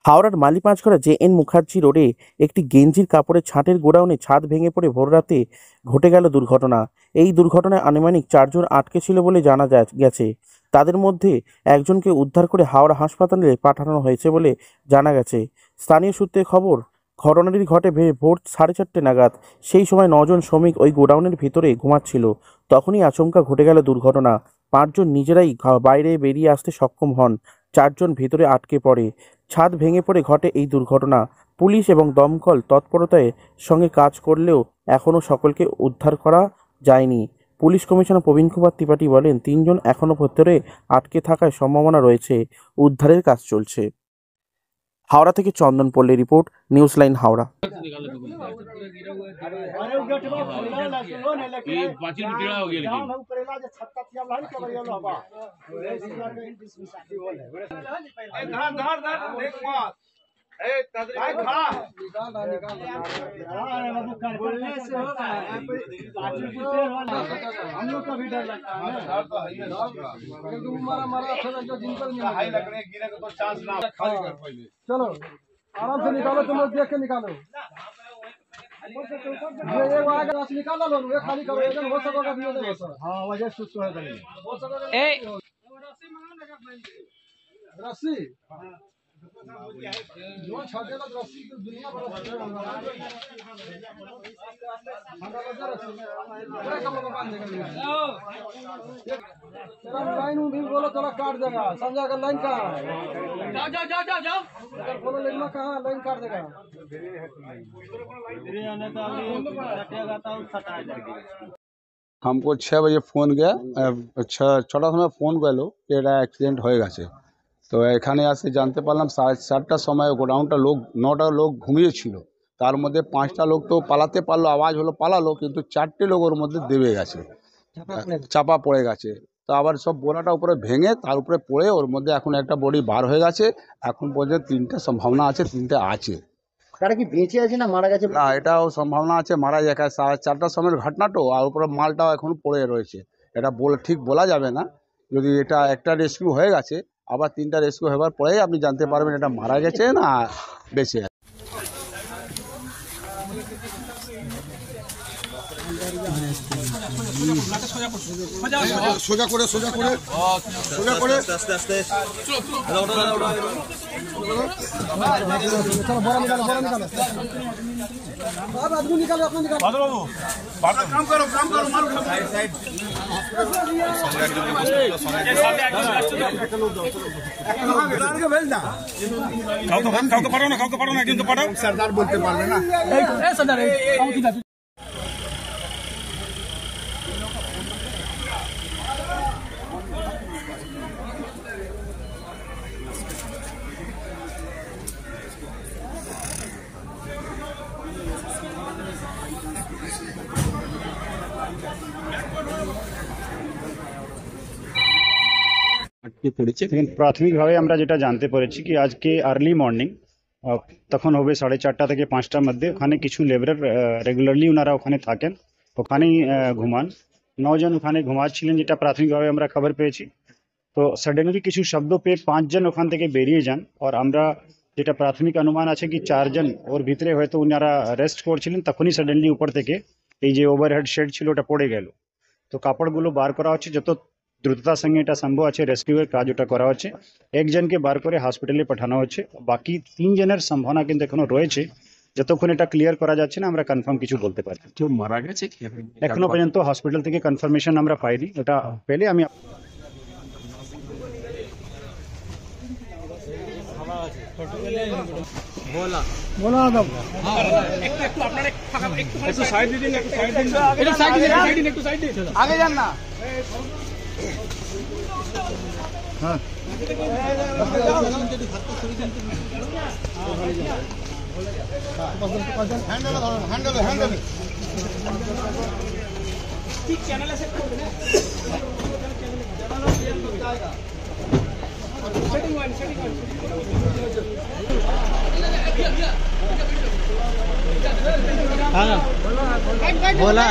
হাওড়ার মালিপাঁচঘড়া জে.এন. মুখার্জি রোডে একটি গেঞ্জির কাপড়ের ছাঁটের গোডাউনে ছাদ ভেঙে পড়ে ভোররাতে ঘটে গেল দুর্ঘটনা। এই দুর্ঘটনায় আনুমানিক 4 জন আটকে ছিল বলে জানা গেছে। তাদের মধ্যে একজনকে উদ্ধার করে হাওড়া হাসপাতালে পাঠানো হয়েছে বলে জানা গেছে। স্থানীয় সূত্রে খবর, ঘটনাটি ঘটে ভোর 4:30 নাগাদ। সেই সময় 9 জন শ্রমিক ওই গোডাউনের ভিতরে ঘুমাচ্ছিল। তখনই আচমকা ঘটে গেল দুর্ঘটনা। 5 জন নিজেরাই বাইরে বেরিয়ে আসতে সক্ষম হন, 4 জন ভিতরে আটকে পড়ে। ছাদ ভেঙে পড়ে ঘটে এই দুর্ঘটনা। পুলিশ এবং দমকল তৎপরতার সঙ্গে কাজ করলেও এখনও সকলকে উদ্ধার করা যায়নি। পুলিশ কমিশনার প্রবীণ কুমার ত্রিপাঠী বলেন, 3 জন এখনও ভেতরে আটকে থাকার সম্ভাবনা রয়েছে। উদ্ধারের কাজ চলছে। হাওড়া থেকে চন্দন পল্লী রিপোর্ট, নিউজ লাইন হাওড়া। चलो आराम से निकालो, तुम लोग देख के निकालो। ये एक आगे रस निकालो, लो ये खाली करो, एकदम हो सकेगा भी नहीं हो सर। हां वजह सुस्त हो गई हो सकेगा ए रस्सी जो छोटे लोग रस्सी की दुनिया भर लाइन भी बोलो, चलो काट देगा, समझा कर लाइन कहाँ जाओ बोलो, लाइन कहाँ, लाइन काट देगा। हमको 6 बजे फोन गया, 6টার সময় ফোন গেল এটা অ্যাক্সিডেন্ট হয়ে গেছে। তো এখানে আসে জানতে পারলাম 4:30টার সময় গোডাউনটা 9টা লোক ঘুমিয়েছিল। তার মধ্যে 5টা লোক তো পালাতে পারলো, আওয়াজ হলো পালালো, কিন্তু 4টে লোক ওর মধ্যে দেবে গেছে, চাপা পড়ে গেছে। তো আবার সব বোরাটা উপরে ভেঙে তার উপরে পড়ে ওর মধ্যে এখন একটা বডি বার হয়ে গেছে। এখন পর্যন্ত 3টে সম্ভাবনা আছে, 3টে আছে। তারা কি বেঁচে আছে না মারা গেছে? না, এটাও সম্ভাবনা আছে মারা যায়, 4:30টার সময়ের ঘটনা তো, আর উপরে মালটাও এখন পড়ে রয়েছে। এটা ঠিক বলা যাবে না। যদি এটা একটা রেস্কিউ হয়ে গেছে, আবার 3টা রেস্কিউ হওয়ার পরেই আপনি জানতে পারবেন এটা মারা গেছে না বেঁচে আছে। সোজা করে আস্তে আস্তে निकालो काम करो কাউকে পারো না কিন্তু পাঠাও, সরদার বলতে পারবে না। প্রাথমিকভাবে আমরা যেটা জানতে পেরেছি কি আজকে আর্লি মর্নিং তখন হবে 4:30 থেকে 5টার মধ্যে ওখানে কিছু লেবারার রেগুলারলি ওনারা ওখানে থাকেন, ওখানেই ঘুমান। 9 জন ওখানে ঘুমাচ্ছিলেন যেটা প্রাথমিকভাবে আমরা খবর পেয়েছি। তো সাডেনলি কিছু শব্দ পেয়ে 5 জন ওখান থেকে বেরিয়ে যান। আর আমরা যেটা প্রাথমিক অনুমান আছে কি 4 জন ওর ভিতরে হয়তো ওনারা রেস্ট করছিলেন, তখনই সাডেনলি উপর থেকে এই যে ওভারহেড শেড ছিল ওটা পড়ে গেল। তো কাপড়গুলো বার করা হচ্ছে, যত দ্রুততার সঙ্গে এটা সম্ভব আছে রেস্কিউয়ের কাজ ওটা করা হচ্ছে। একজনকে বার করে হসপিটালে পাঠানো হচ্ছে, বাকি 3 জনের সম্ভাবনা কিন্তু এখনো রয়েছে। যতক্ষণ এটা ক্লিয়ার করা যাচ্ছে না আমরা কনফার্ম কিছু বলতে পারি। কেউ মারা গেছে এখনো পর্যন্ত হসপিটাল থেকে কনফার্মেশন আমরা পাইনি, ওটা পেলে আমি আগে যান না। হ্যান্ডেল ঠিক চ্যানেলে সেট করবে না, सेटिंग बोला